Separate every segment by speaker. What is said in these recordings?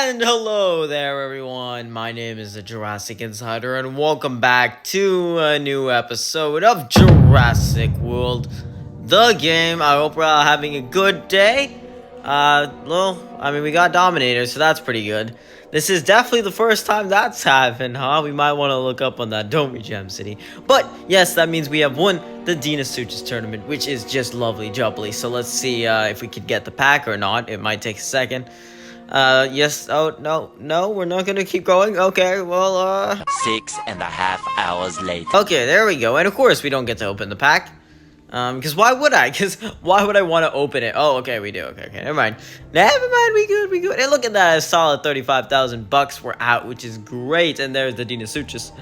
Speaker 1: And hello there, everyone. My name is the Jurassic Insider, and welcome back to a new episode of Jurassic World, the game. I hope we're all having a good day. We got Dominator, so that's pretty good. This is definitely the first time that's happened, huh? We might want to look up on that, don't we, Gem City? But, yes, that means we have won the DEINONYCHUS tournament, which is just lovely jubbly. So let's see if we could get the pack or not. It might take a second. Yes. Oh, no, we're not gonna keep going. Okay, well,
Speaker 2: 6.5 hours later.
Speaker 1: Okay, there we go. And of course, we don't get to open the pack. Because why would I? Because why would I want to open it? Oh, okay, we do. Okay, never mind. Never mind, we good. And look at that, a solid 35,000 bucks we're out, which is great. And there's the DEINONYCHUS.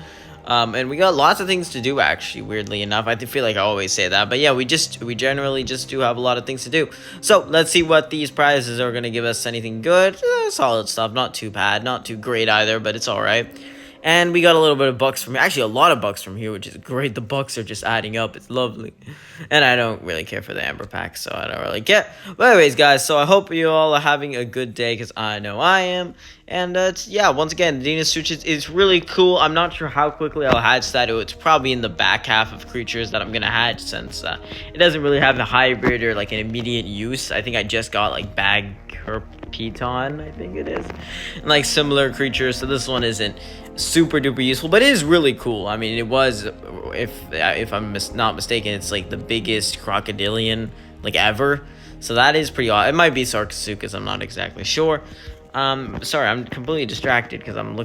Speaker 1: And we got lots of things to do, actually, weirdly enough. I feel like I always say that. But yeah, we generally just do have a lot of things to do. So, let's see what these prizes are going to give us. Anything good? Solid stuff. Not too bad. Not too great either, but it's alright. And we got a little bit of bucks from here. Actually, a lot of bucks from here, which is great. The bucks are just adding up. It's lovely. And I don't really care for the Amber Pack, so I don't really care. But anyways, guys, so I hope you all are having a good day, because I know I am. And, yeah, once again, the DEINONYCHUS is really cool. I'm not sure how quickly I'll hatch that. It's probably in the back half of creatures that I'm going to hatch, since it doesn't really have a hybrid or, like, an immediate use. I think I just got, like, Bagherpeton, I think it is. And, like, similar creatures, so this one isn't super duper useful, but it is really cool. I mean, it was, if I'm not mistaken, it's like the biggest crocodilian like ever, so that is pretty awesome. It might be Sarcosuchus, I'm not exactly sure. Sorry, I'm completely distracted because I'm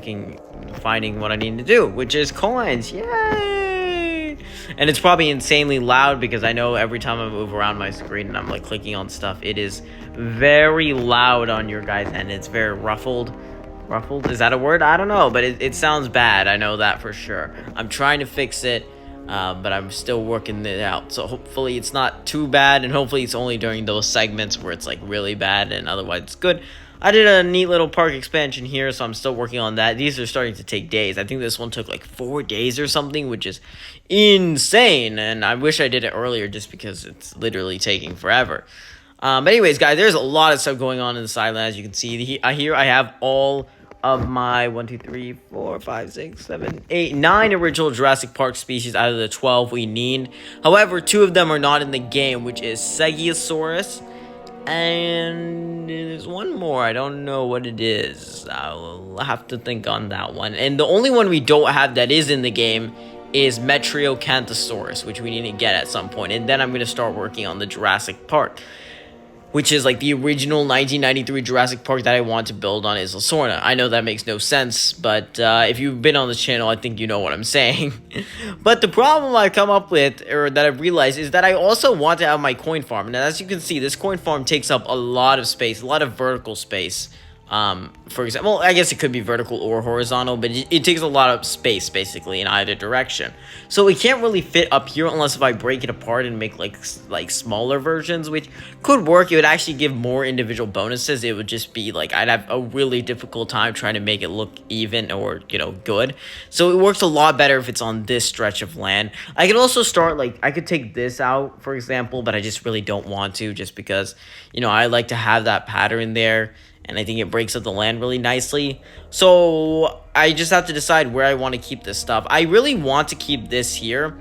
Speaker 1: finding what I need to do, which is coins. Yay! And it's probably insanely loud because I know every time I move around my screen and I'm like clicking on stuff, it is very loud on your guys' end. It's very ruffled. Ruffled? Is that a word? I don't know, but it sounds bad. I know that for sure. I'm trying to fix it, but I'm still working it out. So hopefully it's not too bad, and hopefully it's only during those segments where it's like really bad, and otherwise it's good. I did a neat little park expansion here, so I'm still working on that. These are starting to take days. I think this one took like 4 days or something, which is insane, and I wish I did it earlier just because it's literally taking forever. But anyways, guys, there's a lot of stuff going on in the sideline, as you can see. Here I have all of my 1, 2, 3, 4, 5, 6, 7, 8, 9 original Jurassic Park species out of the 12 we need. However, 2 of them are not in the game, which is Stegosaurus, and there's one more. I don't know what it is. I'll have to think on that one. And the only one we don't have that is in the game is Metriacanthosaurus, which we need to get at some point. And then I'm going to start working on the Jurassic Park, which is like the original 1993 Jurassic Park that I want to build on Isla Sorna. I know that makes no sense, but if you've been on this channel, I think you know what I'm saying. But the problem I come up with, or that I've realized, is that I also want to have my coin farm. And as you can see, this coin farm takes up a lot of space, a lot of vertical space. For example, I guess it could be vertical or horizontal, but it takes a lot of space, basically, in either direction. So it can't really fit up here unless if I break it apart and make, like smaller versions, which could work. It would actually give more individual bonuses. It would just be, like, I'd have a really difficult time trying to make it look even or, good. So it works a lot better if it's on this stretch of land. I could also start, like, I could take this out, for example, but I just really don't want to, just because, I like to have that pattern there. And I think it breaks up the land really nicely. So I just have to decide where I want to keep this stuff. I really want to keep this here,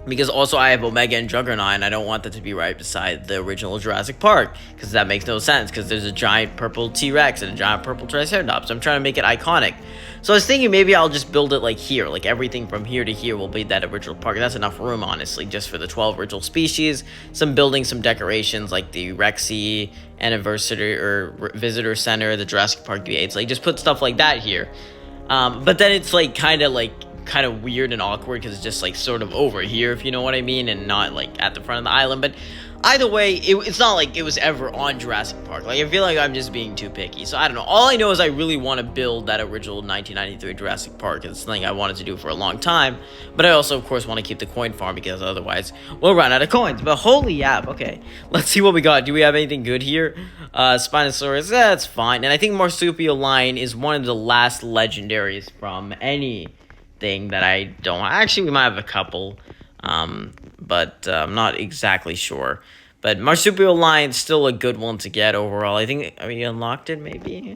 Speaker 1: because also I have Omega and Juggernaut, and I don't want that to be right beside the original Jurassic Park, because that makes no sense, because there's a giant purple T-Rex and a giant purple Triceratops. I'm trying to make it iconic. So I was thinking maybe I'll just build it like here, like everything from here to here will be that original park. And that's enough room, honestly, just for the 12 original species. Some buildings, some decorations, like the Rexy Anniversary or Visitor Center, the Jurassic Park V8. Like, just put stuff like that here. But then it's like kind of weird and awkward, because it's just like sort of over here, if you know what I mean, and not like at the front of the island. But either way, it's not like it was ever on Jurassic Park. Like, I feel like I'm just being too picky. So I don't know. All I know is I really want to build that original 1993 Jurassic Park. It's something I wanted to do for a long time. But I also, of course, want to keep the coin farm, because otherwise we'll run out of coins. But holy yap. Okay, let's see what we got. Do we have anything good here? Spinosaurus, that's fine. And I think Marsupial is one of the last legendaries from anything that I don't. Actually, we might have a couple. But I'm not exactly sure. But Marsupial Lion's still a good one to get overall. I think we unlocked it, maybe.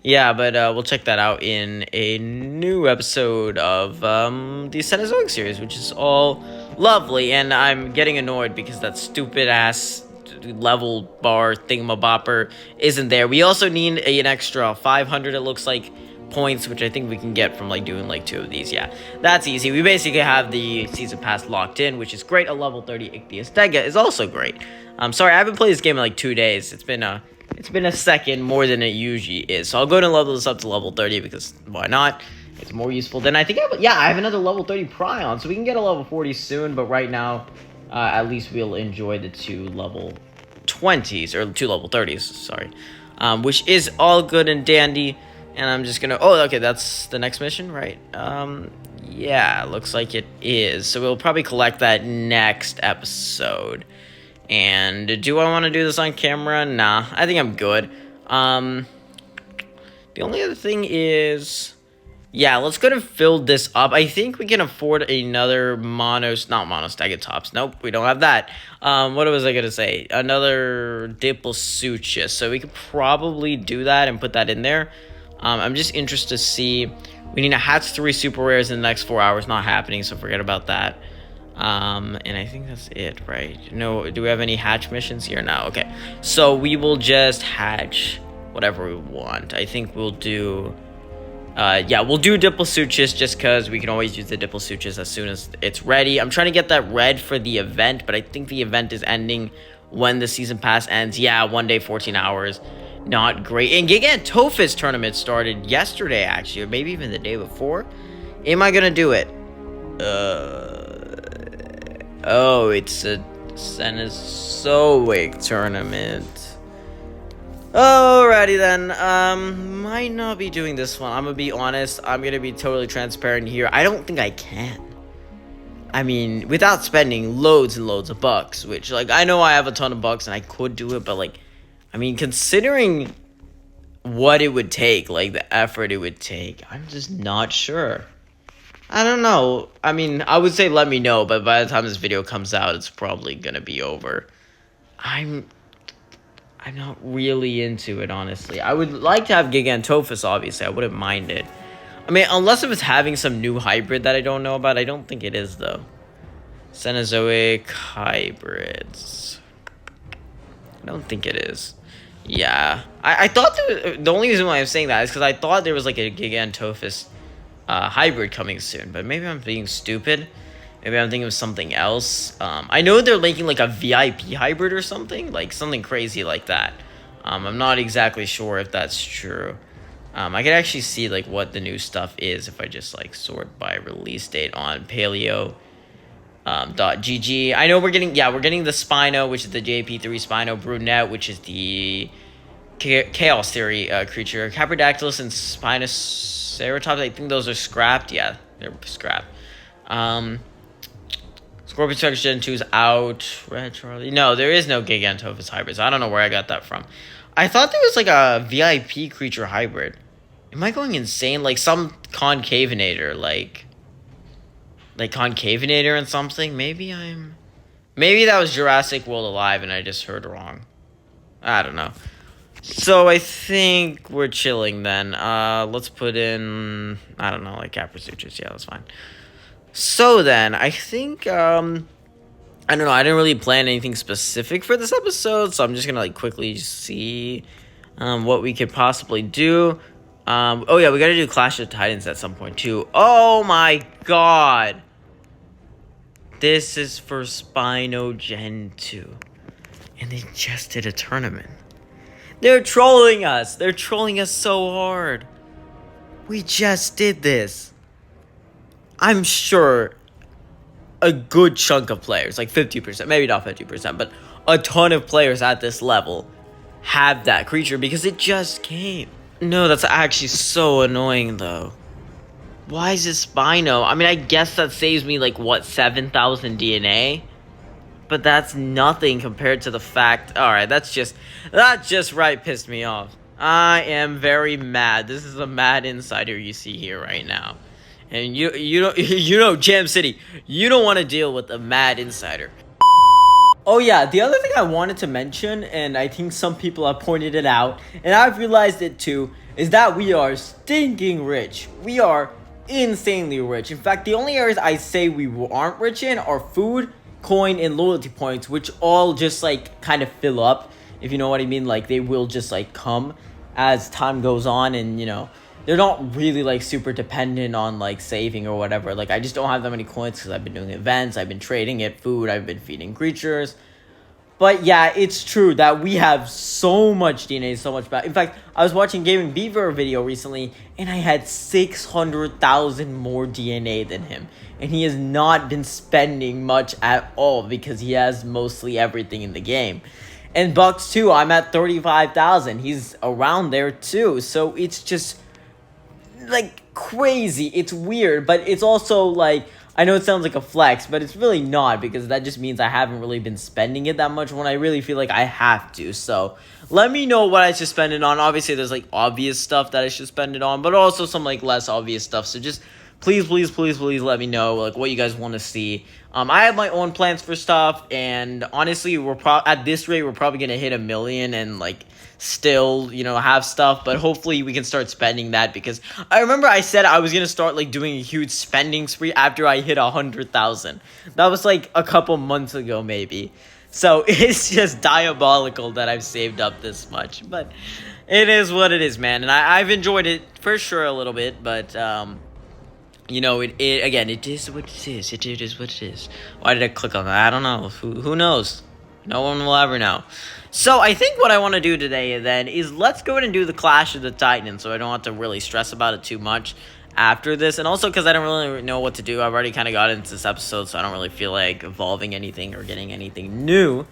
Speaker 1: Yeah, but we'll check that out in a new episode of the Cenozoic series, which is all lovely. And I'm getting annoyed because that stupid-ass level bar thingamabopper isn't there. We also need an extra 500, it looks like, points, which I think we can get from like doing like 2 of these. Yeah, that's easy. We basically have the season pass locked in, which is great. A level 30 Ichthys Dega is also great. I'm sorry, I haven't played this game in like 2 days. It's been a second more than it usually is. So I'll go and level this up to level 30 because why not? It's more useful than I think. I have another level 30 Prion, so we can get a level 40 soon. But right now, at least we'll enjoy the 2 level 20s or 2 level 30s. Sorry, which is all good and dandy. And I'm just gonna... Oh, okay, that's the next mission, right? Yeah, looks like it is. So we'll probably collect that next episode. And do I want to do this on camera? Nah, I think I'm good. The only other thing is... Yeah, let's go to fill this up. I think we can afford another not Monostegotops. Nope, we don't have that. What was I gonna say? Another Diplodocus. So we could probably do that and put that in there. I'm just interested to see. We need to hatch 3 super rares in the next 4 hours. Not happening, so forget about that. And I think that's it, right? No, do we have any hatch missions here? No, okay. So we will just hatch whatever we want. I think we'll do... we'll do Diplodocus just because we can always use the Diplodocus as soon as it's ready. I'm trying to get that red for the event, but I think the event is ending when the season pass ends. Yeah, 1 day, 14 hours. Not great. And Gigantophis tournament started yesterday, actually, or maybe even the day before. Am I gonna do it? Oh, it's a Cenozoic tournament. Alrighty then. Might not be doing this one. I'm gonna be honest. I'm gonna be totally transparent here. I don't think I can. I mean, without spending loads and loads of bucks, which, like, I know I have a ton of bucks and I could do it, but, like, I mean, considering what it would take, like the effort it would take, I'm just not sure. I don't know. I mean, I would say let me know, but by the time this video comes out, it's probably gonna be over. I'm not really into it, honestly. I would like to have Gigantophis, obviously. I wouldn't mind it. I mean, unless if it's having some new hybrid that I don't know about. I don't think it is, though. Cenozoic hybrids. I don't think it is. Yeah, I thought the only reason why I'm saying that is because I thought there was like a Gigantophis hybrid coming soon, but maybe I'm being stupid. Maybe I'm thinking of something else. I know they're linking like a VIP hybrid or something, like something crazy like that. I'm not exactly sure if that's true. I can actually see like what the new stuff is if I just like sort by release date on Paleo. .gg. I know we're getting the Spino, which is the JP3 Spino, Brunette, which is the Chaos Theory creature, Caprodactylus and Spinoceratops. I think those are scrapped. Yeah, they're scrapped. Scorpion Strikes Gen 2's out. Red Charlie. No, there is no Gigantophis hybrids. I don't know where I got that from. I thought there was like a VIP creature hybrid. Am I going insane? Like some Concavinator, like Concavinator and something? Maybe that was Jurassic World Alive and I just heard wrong. I don't know. So I think we're chilling then. Let's put in, I don't know, like Caprisuchus. Yeah, that's fine. So then, I think, I don't know, I didn't really plan anything specific for this episode, so I'm just gonna like quickly see what we could possibly do. Oh yeah, we gotta do Clash of Titans at some point too. Oh my god! This is for Spino Gen 2. And they just did a tournament. They're trolling us. They're trolling us so hard. We just did this. I'm sure a good chunk of players, like 50%, maybe not 50%, but a ton of players at this level have that creature because it just came. No, that's actually so annoying though. Why is it Spino? I mean, I guess that saves me, like, what, 7,000 DNA? But that's nothing compared to the fact... Alright, that just right pissed me off. I am very mad. This is a mad insider you see here right now. And you know, Jam City, you don't want to deal with a mad insider. Oh yeah, the other thing I wanted to mention, and I think some people have pointed it out, and I've realized it too, is that we are stinking rich. We are insanely rich. In fact, the only areas I say we aren't rich in are food, coin, and loyalty points, which all just like kind of fill up, if you know what I mean. Like they will just like come as time goes on, and they're not really like super dependent on like saving or whatever. Like I just don't have that many coins because I've been doing events, I've been trading it, food, I've been feeding creatures. But yeah, it's true that we have so much DNA, so much In fact, I was watching Gaming Beaver video recently, and I had 600,000 more DNA than him. And he has not been spending much at all because he has mostly everything in the game. And Bucks too, I'm at 35,000. He's around there too. So it's just like crazy. It's weird, but it's also like, I know it sounds like a flex, but it's really not, because that just means I haven't really been spending it that much when I really feel like I have to. So let me know what I should spend it on. Obviously there's like obvious stuff that I should spend it on, but also some like less obvious stuff. So just please let me know like what you guys want to see. I have my own plans for stuff, and honestly, at this rate we're probably gonna hit 1 million and like still have stuff, but hopefully we can start spending that, because I remember I said I was gonna start like doing a huge spending spree after I hit 100,000. That was like a couple months ago maybe. So it's just diabolical that I've saved up this much, but it is what it is, man. And I've enjoyed it for sure a little bit, but again, it is what it is. It is what it is. Why did I click on that? I don't know. Who knows? No one will ever know. So I think what I want to do today then is let's go ahead and do the Clash of the Titans, so I don't have to really stress about it too much after this. And also because I don't really know what to do. I've already kind of got into this episode, so I don't really feel like evolving anything or getting anything new.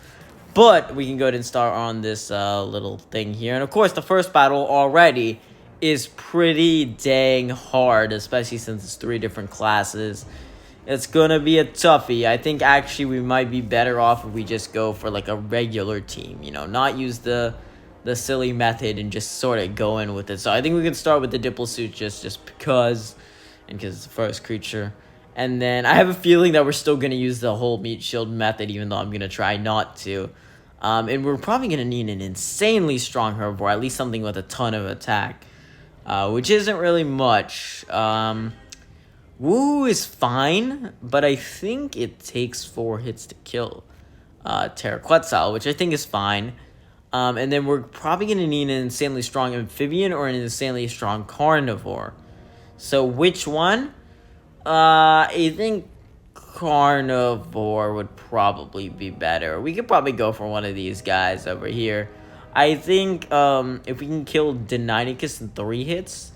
Speaker 1: But we can go ahead and start on this little thing here. And of course, the first battle already is pretty dang hard, especially since it's 3 different classes. It's gonna be a toughie. I think actually we might be better off if we just go for like a regular team, not use the silly method and just sort of go in with it. So I think we can start with the Diplosuit just because it's the first creature. And then I have a feeling that we're still gonna use the whole meat shield method, even though I'm gonna try not to. And we're probably gonna need an insanely strong herbivore, at least something with a ton of attack. Which isn't really much. Woo is fine, but I think it takes 4 hits to kill Terraquetzal, which I think is fine. And then we're probably going to need an insanely strong amphibian or an insanely strong carnivore. So which one? I think carnivore would probably be better. We could probably go for one of these guys over here. I think if we can kill DEINONYCHUS in 3 hits,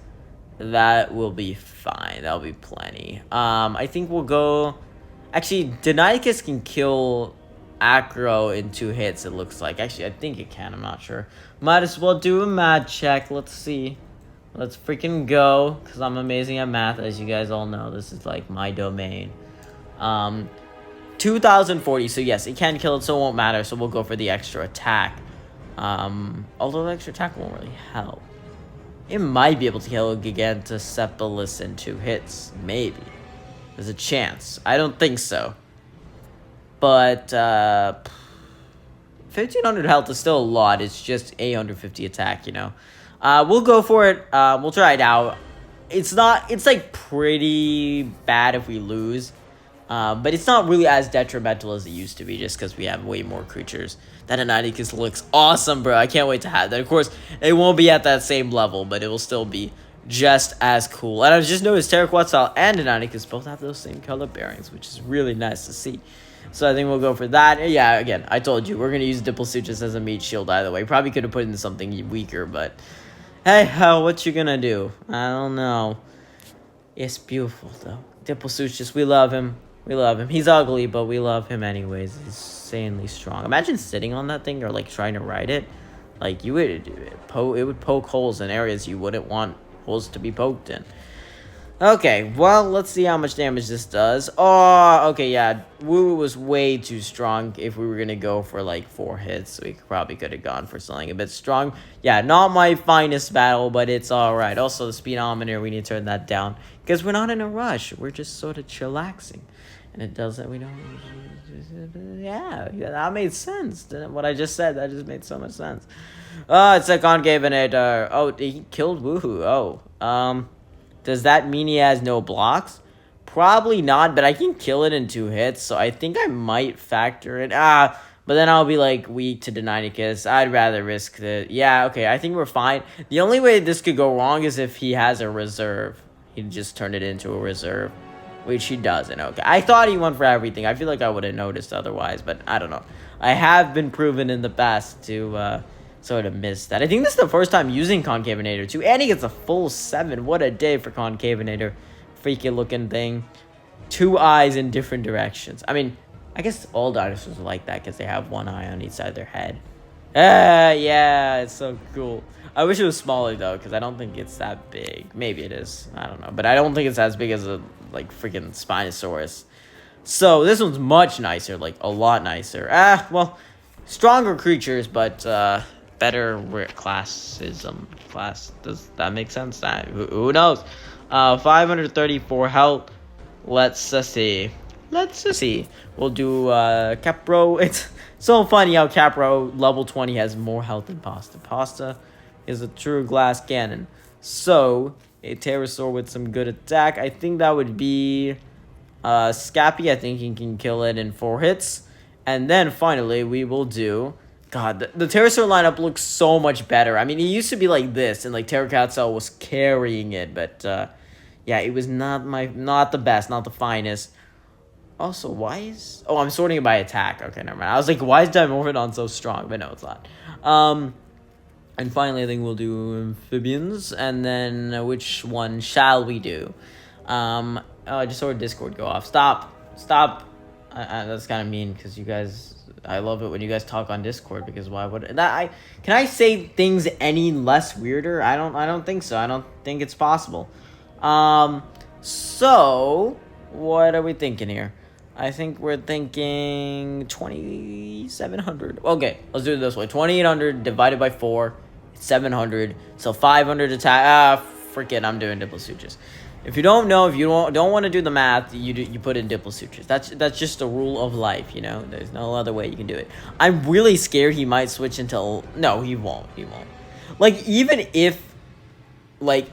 Speaker 1: that will be fine. That'll be plenty. I think we'll go... Actually, DEINONYCHUS can kill Acro in 2 hits, it looks like. Actually, I think it can. I'm not sure. Might as well do a math check. Let's see. Let's freaking go, because I'm amazing at math, as you guys all know. This is like my domain. 2040. So yes, it can kill it, so it won't matter. So we'll go for the extra attack. Although the extra attack won't really help. It might be able to kill a Gigantocephalus in 2 hits. Maybe. There's a chance. I don't think so. But, 1,500 health is still a lot. It's just 850 attack, We'll go for it. We'll try it out. It's like pretty bad if we lose. But it's not really as detrimental as it used to be, just because we have way more creatures. That DEINONYCHUS looks awesome, bro. I can't wait to have that. Of course, it won't be at that same level, but it will still be just as cool. And I just noticed Terraquetzal and DEINONYCHUS both have those same color bearings, which is really nice to see. So I think we'll go for that. Yeah, again, I told you, we're going to use Diplosuit just as a meat shield either way. Probably could have put in something weaker, but hey, what you gonna do? I don't know. It's beautiful, though. Diplosuit, just, we love him. We love him. He's ugly, but we love him anyways. He's insanely strong. Imagine sitting on that thing or, like, trying to ride it. Like, you would it would poke holes in areas you wouldn't want holes to be poked in. Okay, well, let's see how much damage this does. Oh, okay, yeah. Woo was way too strong if we were going to go for, like, 4 hits. We probably could have gone for something a bit strong. Yeah, not my finest battle, but it's alright. Also, the speedometer, we need to turn that down. Because we're not in a rush. We're just sort of chillaxing. And it doesn't, we don't, yeah, that made sense. What I just said, that just made so much sense. It's a Concavenator. Oh, he killed Woohoo. Oh, does that mean he has no blocks? Probably not, but I can kill it in 2 hits, so I think I might factor it. But then I'll be, like, weak to DEINONYCHUS. I'd rather risk it. Yeah, okay, I think we're fine. The only way this could go wrong is if he has a reserve. He'd just turn it into a reserve, which he doesn't. Okay, I thought he went for everything. I feel like I would have noticed otherwise, but I don't know. I have been proven in the past to sort of miss that. I think this is the first time using Concavenator too, and he gets a full 7. What a day for Concavenator. Freaky looking thing. 2 eyes in different directions. I mean, I guess all dinosaurs are like that because they have 1 eye on each side of their head. Yeah, it's so cool. I wish it was smaller though, because I don't think it's that big. Maybe it is. I don't know, but I don't think it's as big as a like freaking Spinosaurus. So this one's much nicer, like a lot nicer. Well, stronger creatures, but better classism. Does that make sense? Who knows? 534 health. Let's see. We'll do Capro. It's so funny how Capro level 20 has more health than Pasta. Pasta is a true glass cannon. So a pterosaur with some good attack. I think that would be Scappy. I think he can kill it in 4 hits. And then finally we will do... God, the pterosaur lineup looks so much better. I mean, it used to be like this, and like Pterocatzal was carrying it, but yeah, it was not the best, not the finest. Also, why is... Oh, I'm sorting it by attack. Okay, never mind. I was like, why is Dimorphodon so strong? But no, it's not. And finally, I think we'll do amphibians, and then which one shall we do? Oh, I just saw a Discord go off. Stop. That's kind of mean, because you guys... I love it when you guys talk on Discord, because why would can I say things any less weirder? I don't think so. I don't think it's possible. So what are we thinking here? I think we're thinking 2,700. Okay, let's do it this way. 2,800 divided by 4, 700. So 500 attack. Freaking, I'm doing Diplosutchus. If you don't know, if you don't want to do the math, you put in Diplosutchus. That's just a rule of life, you know? There's no other way you can do it. I'm really scared he might switch into... No, he won't. Like, even if, like,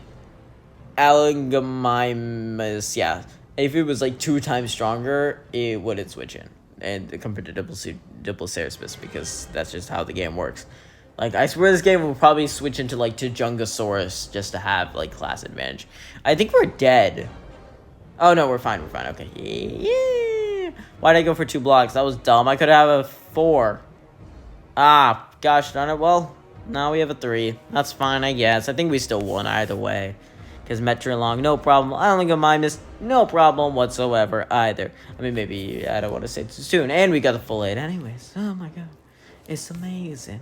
Speaker 1: Alangamimus, yeah, if it was, like, 2 times stronger, it wouldn't switch in. And compared to Diploceratops, because that's just how the game works. Like, I swear this game will probably switch into, like, Tujungasaurus just to have, like, class advantage. I think we're dead. Oh, no, we're fine. Okay. Yeah. Why'd I go for 2 blocks? That was dumb. I could have a 4. Gosh darn it. Well, now we have a 3. That's fine, I guess. I think we still won either way. Because Metrolong, no problem. I don't think Mimus, no problem whatsoever either. I mean, maybe I don't want to say too soon. And we got the full 8 anyways. Oh, my God. It's amazing.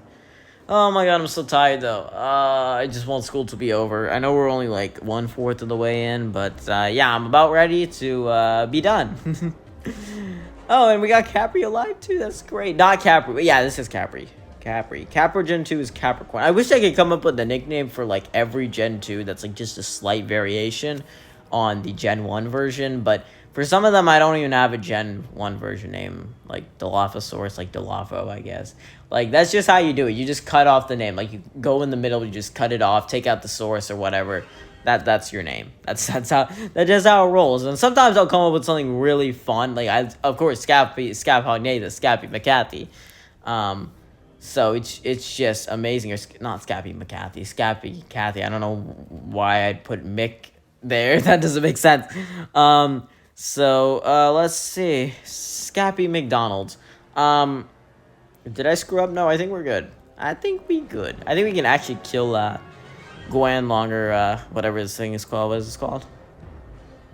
Speaker 1: Oh my God, I'm so tired though. I just want school to be over. I know we're only like 1/4 of the way in, but yeah, I'm about ready to be done. Oh, and we got Capri alive too. That's great. Not Capri, but yeah, this is Capri. Capri Gen 2 is Capricorn. I wish I could come up with a nickname for like every Gen 2 that's like just a slight variation on the Gen 1 version, but for some of them, I don't even have a Gen 1 version name, like Dilophosaurus, like Dilopho, I guess. Like, that's just how you do it. You just cut off the name. Like, you go in the middle, you just cut it off, take out the source or whatever. That's your name. That's how it rolls. And sometimes I'll come up with something really fun. Like, of course, Scappy McCarthy. So it's just amazing. Or not Scappy McCarthy, Scappy Cathy. I don't know why I'd put Mick there. That doesn't make sense. So, let's see. Scappy McDonald's. Did I screw up? No, I think we're good. I think we can actually kill, Guanlong, or, whatever this thing is called. What is this called?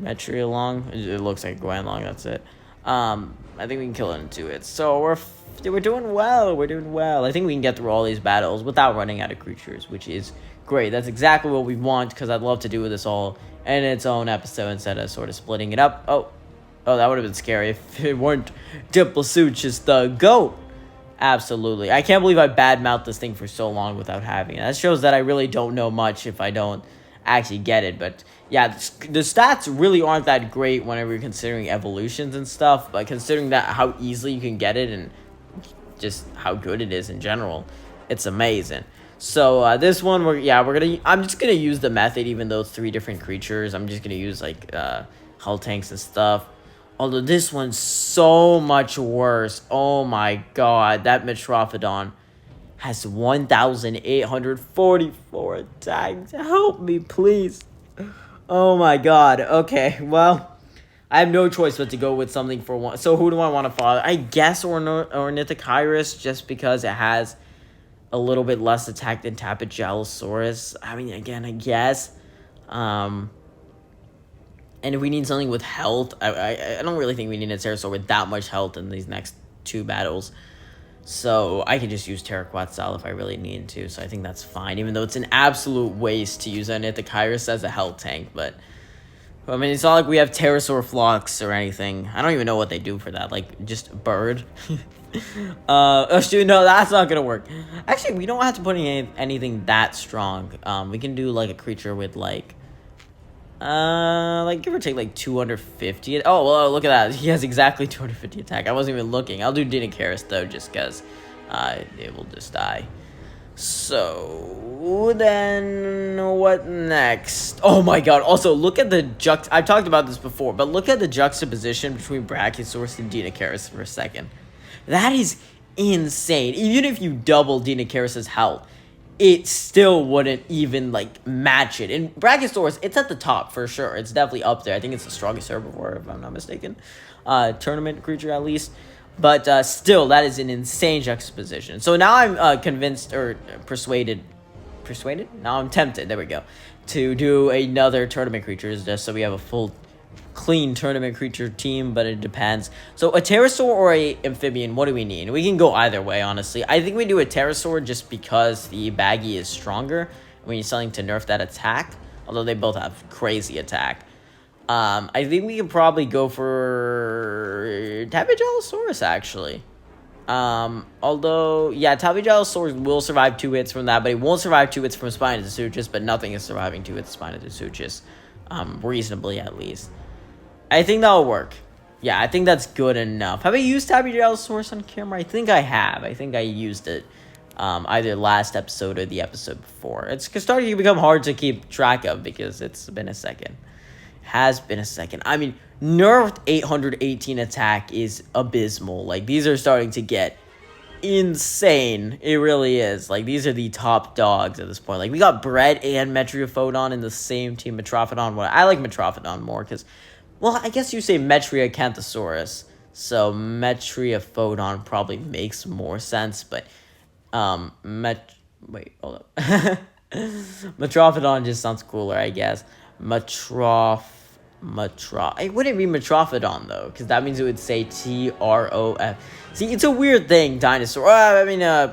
Speaker 1: Metriolong? It looks like Guanlong, that's it. I think we can kill it in 2 hits. So, we're doing well. I think we can get through all these battles without running out of creatures, which is great. That's exactly what we want, because I'd love to do this all in its own episode instead of sort of splitting it up. Oh, that would have been scary if it weren't Diplosutchus the GOAT. Absolutely. I can't believe I badmouthed this thing for so long without having it. That shows that I really don't know much if I don't actually get it. But yeah, the stats really aren't that great whenever you're considering evolutions and stuff. But considering that how easily you can get it and just how good it is in general, it's amazing. So this one, I'm just gonna use the method, even though it's 3 different creatures. I'm just gonna use like hull tanks and stuff. Although this one's so much worse. Oh my god, that Metrophodon has 1,844 attacks. Help me, please. Oh my god. Okay, well, I have no choice but to go with something for one. So who do I want to follow? I guess Ornithochirus, just because it has a little bit less attack than Tapejalosaurus. I mean, again, I guess. And if we need something with health, I don't really think we need a pterosaur with that much health in these next 2 battles. So I can just use Terraquetzal if I really need to. So I think that's fine, even though it's an absolute waste to use Ornithochirus as a health tank. But I mean, it's not like we have Pterosaur Flocks or anything. I don't even know what they do for that. Like, just bird. Oh shoot, no, that's not gonna work. Actually, we don't have to put in anything that strong. We can do like a creature with like give or take like 250. Oh well, look at that. He has exactly 250 attack. I wasn't even looking. I'll do DEINONYCHUS though, just because it will just die. So then what next? Oh my god, also look at the I've talked about this before, but look at the juxtaposition between Brachiosaurus and DEINONYCHUS for a second. That is insane. Even if you double DEINONYCHUS's health, it still wouldn't even like match it. And Brachiosaurus, it's at the top for sure. It's definitely up there. I think it's the strongest herbivore, if I'm not mistaken. Tournament creature at least. But still, that is an insane juxtaposition. So now I'm convinced or persuaded. Persuaded? Now I'm tempted. There we go. To do another tournament creature, just so we have a full, clean tournament creature team. But it depends. So a pterosaur or a amphibian, what do we need? We can go either way, honestly. I think we do a pterosaur just because the baggy is stronger. We need something to nerf that attack. Although they both have crazy attack. I think we can probably go for Tapejalosaurus, actually. Although, yeah, Tapejalosaurus will survive 2 hits from that, but it won't survive 2 hits from Spinosuchus, but nothing is surviving 2 hits from Spinosuchus, reasonably at least. I think that'll work. Yeah, I think that's good enough. Have I used Tapejalosaurus on camera? I think I have. I think I used it, either last episode or the episode before. It's starting to become hard to keep track of because it's been a second. Has been a second. I mean, nerfed 818 attack is abysmal. Like, these are starting to get insane. It really is. Like, these are the top dogs at this point. Like, we got Bread and Metriophodon in the same team. Metrophodon. Well, I like Metrophodon more because, well, I guess you say Metriacanthosaurus. So, Metriophodon probably makes more sense. But, wait, hold up. Metrophodon just sounds cooler, I guess. It wouldn't be Metrophodon though, because that means it would say TROF. See, it's a weird thing, dinosaur.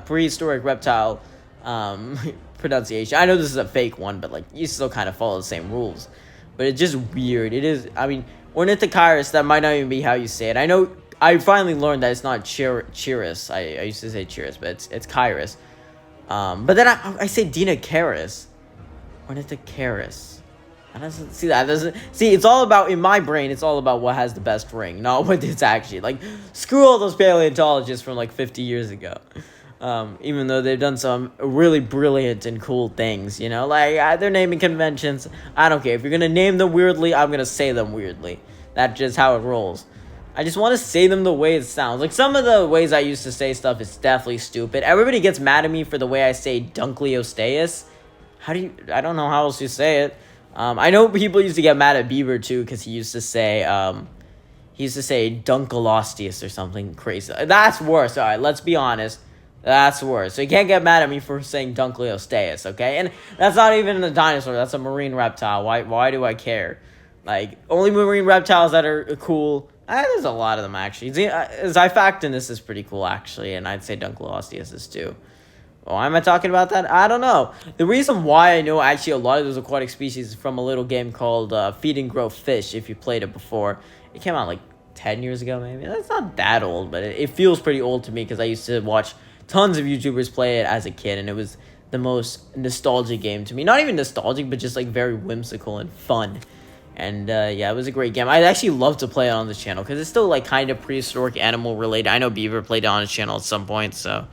Speaker 1: Prehistoric reptile pronunciation. I know this is a fake one, but like you still kind of follow the same rules. But it's just weird. It is. I mean, Ornithochirus. That might not even be how you say it. I know. I finally learned that it's not Chirus. I used to say Chirus, but it's Chirus. But then I say DEINONYCHUS. Ornithochirus. See, it's all about, in my brain, it's all about what has the best ring, not what it's actually. Like, screw all those paleontologists from, like, 50 years ago. Even though they've done some really brilliant and cool things, you know? Like, they're naming conventions. I don't care. If you're gonna name them weirdly, I'm gonna say them weirdly. That's just how it rolls. I just want to say them the way it sounds. Like, some of the ways I used to say stuff is definitely stupid. Everybody gets mad at me for the way I say Dunkleosteus. I don't know how else you say it. I know people used to get mad at Bieber too because he used to say Dunkleosteus or something crazy. That's worse. All right, let's be honest. That's worse. So you can't get mad at me for saying Dunkleosteus, okay? And that's not even a dinosaur. That's a marine reptile. Why do I care? Like, only marine reptiles that are cool. There's a lot of them actually. Xiphactinus is pretty cool actually, and I'd say Dunkleosteus is too. Why am I talking about that? I don't know. The reason why I know actually a lot of those aquatic species is from a little game called Feed and Grow Fish, if you played it before. It came out like 10 years ago, maybe. That's not that old, but it feels pretty old to me because I used to watch tons of YouTubers play it as a kid, and it was the most nostalgic game to me. Not even nostalgic, but just like very whimsical and fun. And yeah, it was a great game. I'd actually love to play it on this channel because it's still like kind of prehistoric animal related. I know Beaver played it on his channel at some point, so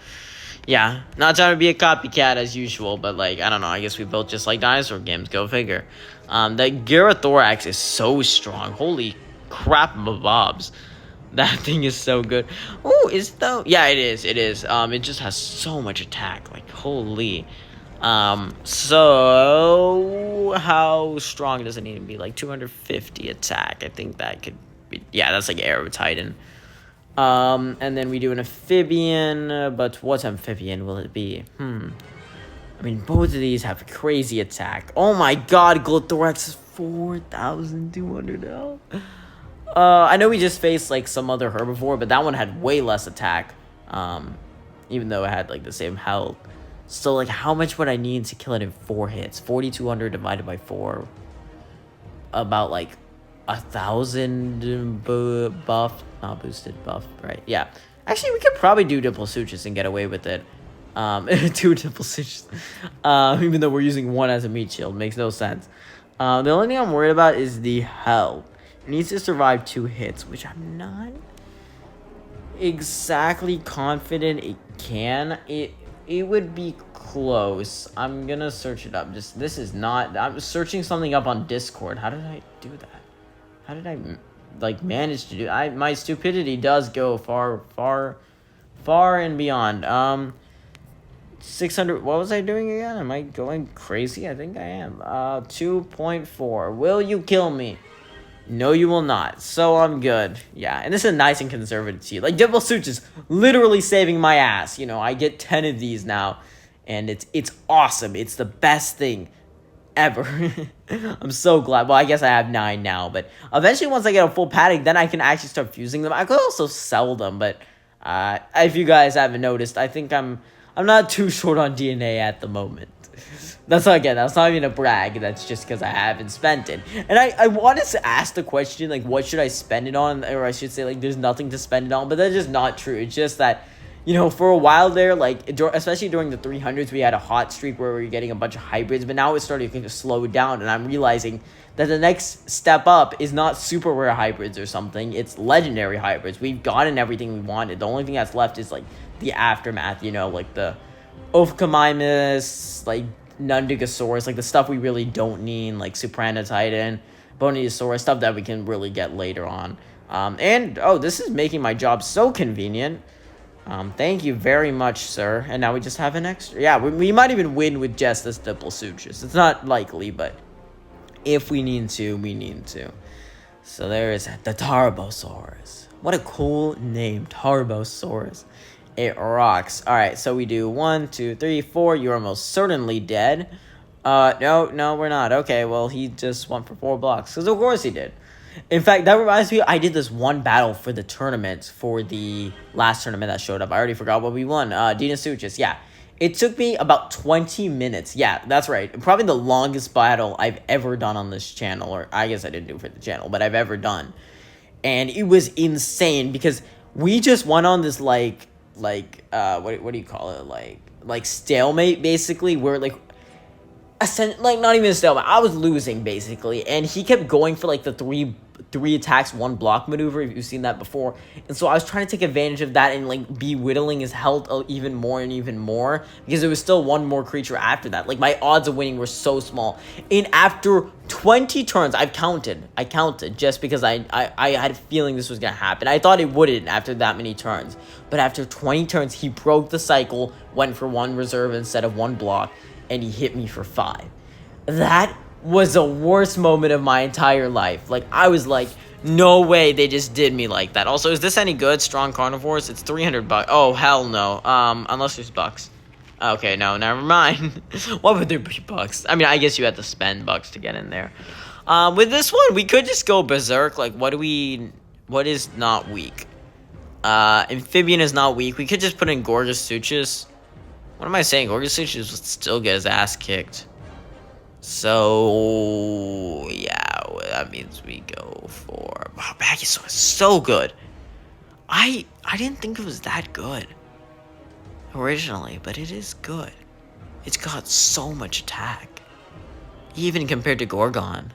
Speaker 1: yeah, not trying to be a copycat as usual, but like I don't know. I guess we both just like dinosaur games. Go figure. The Gyrathorax is so strong. Holy crap, mabobs. That thing is so good. Oh, is it though? Yeah, it is. It is. It just has so much attack. Like holy. So how strong does it need to be? Like 250 attack. I think that could be. Yeah, that's like Aero Titan. And then we do an amphibian, but what amphibian will it be? I mean, both of these have crazy attack. Oh my god, Glothorax is 4,200 health. I know we just faced, like, some other herbivore, but that one had way less attack. Even though it had, like, the same health. So, like, how much would I need to kill it in 4 hits? 4,200 divided by 4. About, like, 1,000 buff. Not boosted buff, right? Yeah. Actually, we could probably do Diploseuchus and get away with it. 2 Diploseuchus. Even though we're using 1 as a meat shield. Makes no sense. The only thing I'm worried about is the health. It needs to survive 2 hits, which I'm not exactly confident it can. It would be close. I'm gonna search it up. This is not... I'm searching something up on Discord. How did I do that? How did I, like, manage to do... my stupidity does go far and beyond. 600... What was I doing again? Am I going crazy? I think I am. 2.4. Will you kill me? No, you will not. So I'm good. Yeah, and this is a nice and conservative seed. Like, Diploseuchus literally saving my ass. You know, I get 10 of these now, and it's awesome. It's the best thing ever. I'm so glad. Well, I guess I have 9 now, but eventually once I get a full paddock, then I can actually start fusing them. I could also sell them, but if you guys haven't noticed, I think I'm not too short on DNA at the moment. That's not even a brag. That's just because I haven't spent it. And I wanted to ask the question, like, what should I spend it on? Or I should say, like, there's nothing to spend it on. But that's just not true. It's just that, you know, for a while there, like, especially during the 300s, we had a hot streak where we were getting a bunch of hybrids. But now it's starting to slow down. And I'm realizing that the next step up is not super rare hybrids or something. It's legendary hybrids. We've gotten everything we wanted. The only thing that's left is, like, the aftermath, you know, like the Ophicomymus, like, Nundigosaurus, like the stuff we really don't need, like Titan, Boniosaurus, stuff that we can really get later on. This is making my job so convenient. Thank you very much, sir. And now we just have an extra. Yeah, we might even win with just this Diploseuchus. It's not likely, but if we need to, we need to. So there is the Tarbosaurus. What a cool name, Tarbosaurus. It rocks. Alright, so we do 1, 2, 3, 4. You're almost certainly dead. No, we're not. Okay, well, he just went for 4 blocks. Because of course he did. In fact, that reminds me, I did this one battle for the tournament, for the last tournament that showed up. I already forgot what we won. DEINONYCHUS, yeah. It took me about 20 minutes. Yeah, that's right. Probably the longest battle I've ever done on this channel. Or I guess I didn't do it for the channel, but I've ever done. And it was insane because we just went on this, what do you call it? Like stalemate, basically, where, like, not even a stalemate. I was losing, basically, and he kept going for, like, the three attacks, 1 block maneuver, if you've seen that before. And so I was trying to take advantage of that and, like, be whittling his health even more and even more, because there was still 1 more creature after that. Like, my odds of winning were so small. And after 20 turns, I counted just because I had a feeling this was gonna happen. I thought it wouldn't after that many turns, but after 20 turns, he broke the cycle, went for 1 reserve instead of 1 block, and he hit me for 5. That was the worst moment of my entire life. Like, I was like, no way they just did me like that. Also, is this any good? Strong carnivores? It's 300 bucks. Oh, hell no. Unless there's bucks. Okay, no, never mind. Why would there be bucks? I mean, I guess you had to spend bucks to get in there. With this one, we could just go berserk. Like, what is not weak? Amphibian is not weak. We could just put in Gorgosuchus. What am I saying? Gorgosuchus would still get his ass kicked. So, yeah, that means we go for... Wow, Brachiosaurus is so good. I didn't think it was that good originally, but it is good. it's got so much attack. Even compared to Gorgon.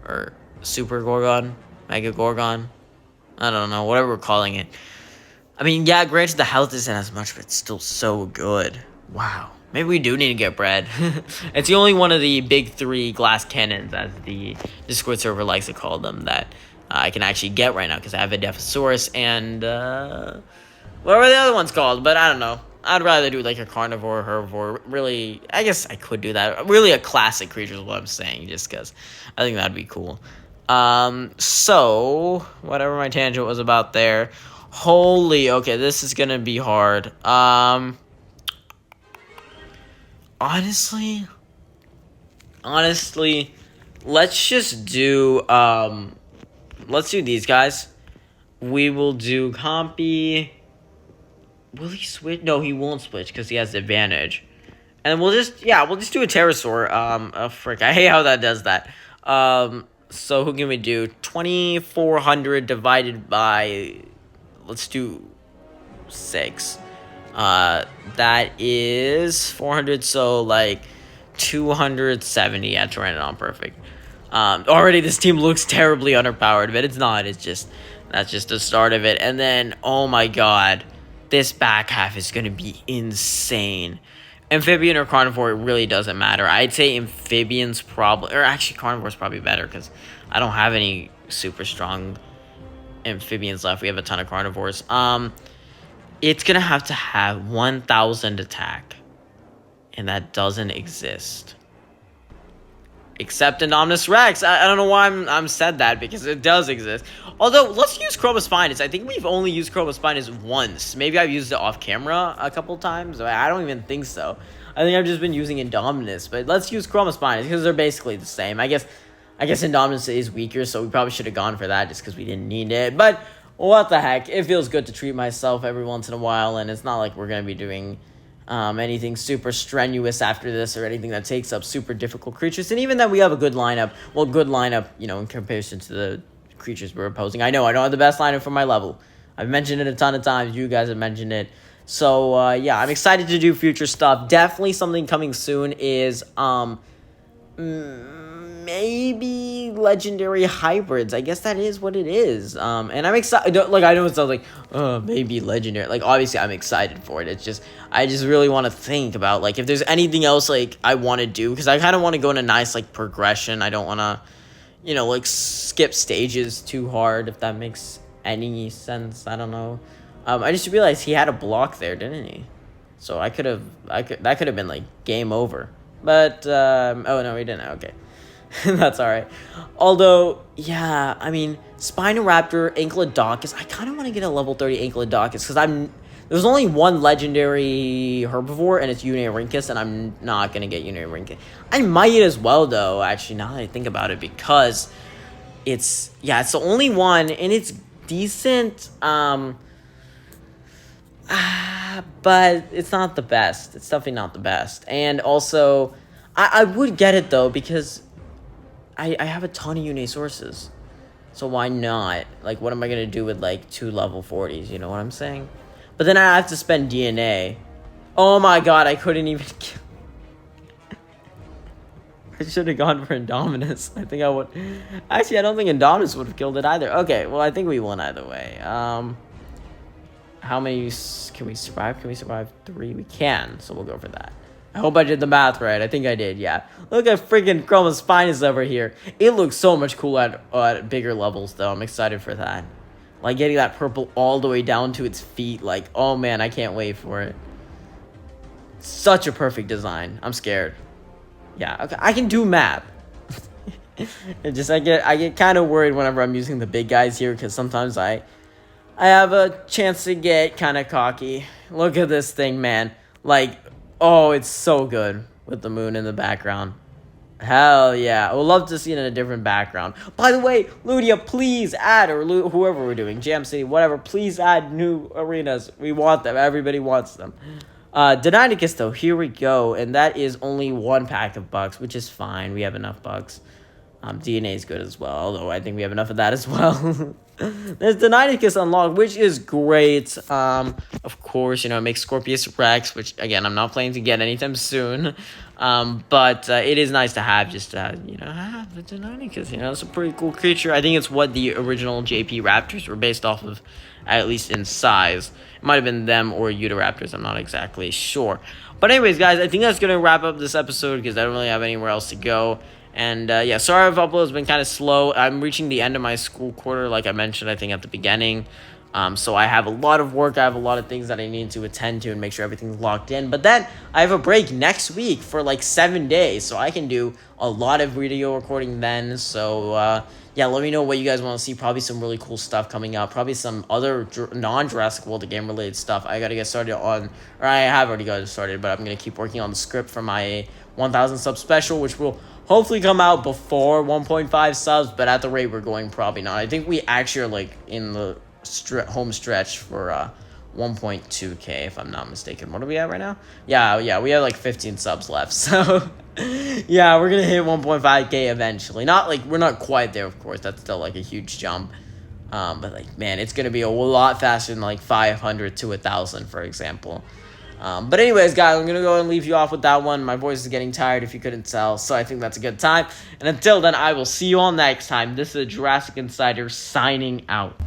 Speaker 1: Or Super Gorgon, Mega Gorgon. I don't know, whatever we're calling it. I mean, yeah, granted the health isn't as much, but it's still so good. Wow. Maybe we do need to get bread. It's the only one of the big 3 glass cannons, as the Discord server likes to call them, that I can actually get right now, because I have a Defosaurus and, whatever the other one's called, but I don't know. I'd rather do, like, a carnivore, herbivore, really, I guess I could do that. Really a classic creature is what I'm saying, just because I think that'd be cool. So, whatever my tangent was about there. Holy, okay, this is gonna be hard. Honestly, let's just do, let's do these guys. We will do Compy. Will he switch? No, he won't switch because he has the advantage. And we'll just do a pterosaur. Frick, I hate how that does that. So who can we do? 2,400 divided by, let's do 6. That is 400, so like 270. Yeah, to run it on perfect. Already this team looks terribly underpowered, but it's not. It's just, that's just the start of it. And then, oh my god, this back half is going to be insane. Amphibian or carnivore, it really doesn't matter. I'd say amphibian's probably, or actually carnivore's probably better, because I don't have any super strong amphibians left. We have a ton of carnivores. It's going to have 1,000 attack, and that doesn't exist. Except Indominus Rex. I don't know why I'm said that, because it does exist. Although, let's use Chromospinus. I think we've only used Chromospinus once. Maybe I've used it off camera a couple times. I don't even think so. I think I've just been using Indominus. But let's use Chromospinus, because they're basically the same. I guess Indominus is weaker, so we probably should have gone for that just because we didn't need it. But what the heck? It feels good to treat myself every once in a while, and it's not like we're going to be doing anything super strenuous after this, or anything that takes up super difficult creatures. And even that we have a good lineup, in comparison to the creatures we're opposing. I know I don't have the best lineup for my level. I've mentioned it a ton of times. You guys have mentioned it. So, yeah, I'm excited to do future stuff. Definitely something coming soon is, maybe legendary hybrids. I guess that is what it is. And I'm excited. Like, I know it sounds like, maybe legendary. Like, obviously, I'm excited for it. It's just, I just really want to think about, like, if there's anything else, like, I want to do. Because I kind of want to go in a nice, like, progression. I don't want to, like, skip stages too hard, if that makes any sense. I don't know. I just realized he had a block there, didn't he? So that could have been, like, game over. But, oh, no, he didn't. Okay. That's alright. Although, yeah, I mean, Spinoraptor, Ankylodocus, I kind of want to get a level 30 Ankylodocus, because there's only one legendary herbivore, and it's Unirhynchus, and I'm not going to get Unirhynchus. I might as well, though, actually, now that I think about it, because it's the only one, and it's decent, but it's not the best. It's definitely not the best. And also, I would get it, though, because I have a ton of Unisauruses. So why not? Like, what am I going to do with, like, 2 level 40s? You know what I'm saying? But then I have to spend DNA. Oh my god, I couldn't even kill. I should have gone for Indominus. I think I would. Actually, I don't think Indominus would have killed it either. Okay, well, I think we won either way. How many can we survive? Can we survive 3? We can, so we'll go for that. I hope I did the math right. I think I did, yeah. Look at freaking Chromospinus over here. It looks so much cooler at bigger levels, though. I'm excited for that. Like, getting that purple all the way down to its feet. Like, oh, man, I can't wait for it. Such a perfect design. I'm scared. Yeah, okay, I can do math. I get kind of worried whenever I'm using the big guys here, because sometimes I have a chance to get kind of cocky. Look at this thing, man. Like, oh, it's so good with the moon in the background. Hell yeah. I would love to see it in a different background. By the way, Ludia, please add, or whoever we're doing, Jam City, whatever, please add new arenas. We want them. Everybody wants them. DEINONYCHUS, though, here we go. And that is only 1 pack of bucks, which is fine. We have enough bucks. DNA is good as well, although I think we have enough of that as well. There's DEINONYCHUS unlocked, which is great. Of course, it makes Scorpius Rex, which, again, I'm not planning to get anytime soon. But it is nice to have just, have the DEINONYCHUS. It's a pretty cool creature. I think it's what the original JP Raptors were based off of, at least in size. It might have been them or Utahraptors. I'm not exactly sure. But anyways, guys, I think that's going to wrap up this episode because I don't really have anywhere else to go. And, yeah, sorry if upload has been kind of slow. I'm reaching the end of my school quarter, like I mentioned, I think, at the beginning. So I have a lot of work. I have a lot of things that I need to attend to and make sure everything's locked in. But then I have a break next week for, like, 7 days. So I can do a lot of video recording then. So, yeah, let me know what you guys want to see. Probably some really cool stuff coming up. Probably some other non-Jurassic World game-related stuff. I got to get started on, or I have already got started, but I'm going to keep working on the script for my 1,000 sub special, which will hopefully come out before 1.5 subs, but at the rate we're going, probably not. I think we actually are, like, in the home stretch for 1.2k, if I'm not mistaken. What are we at right now? Yeah, we have, like, 15 subs left, so yeah, we're gonna hit 1.5k eventually. We're not quite there, of course. That's still, like, a huge jump. But, like, man, it's gonna be a lot faster than, like, 500 to 1,000, for example. But anyways, guys, I'm going to go and leave you off with that one. My voice is getting tired, if you couldn't tell, so I think that's a good time. And until then, I will see you all next time. This is Jurassic Insider signing out.